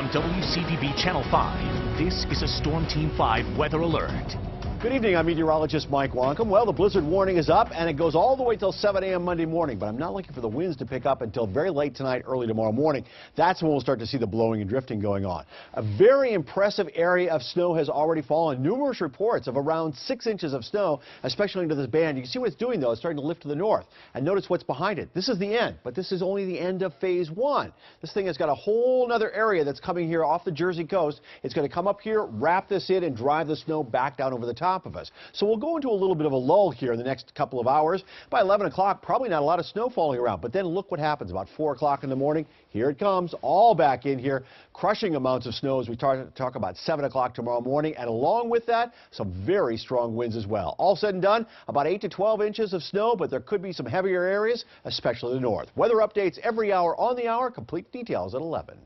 On WCVB Channel 5, this is a Storm Team 5 weather alert. Good evening, I'm meteorologist Mike Wonkum. Well, the blizzard warning is up, and it goes all the way till 7 a.m. Monday morning, but I'm not looking for the winds to pick up until very late tonight, early tomorrow morning. That's when we'll start to see the blowing and drifting going on. A very impressive area of snow has already fallen. Numerous reports of around 6 inches of snow, especially into this band. You can see what it's doing, though. It's starting to lift to the north. And notice what's behind it. This is the end, but this is only the end of phase 1. This thing has got a whole other area that's coming here off the Jersey coast. It's going to come up here, wrap this in, and drive the snow back down over the top of us. So we'll go into a little bit of a lull here in the next couple of hours. By 11 o'clock, probably not a lot of snow falling around. But then look what happens about 4 o'clock in the morning. Here it comes, all back in here. Crushing amounts of snow as we talk about 7 o'clock tomorrow morning. And along with that, some very strong winds as well. All said and done, about 8 to 12 inches of snow, but there could be some heavier areas, especially the north. Weather updates every hour on the hour. Complete details at 11.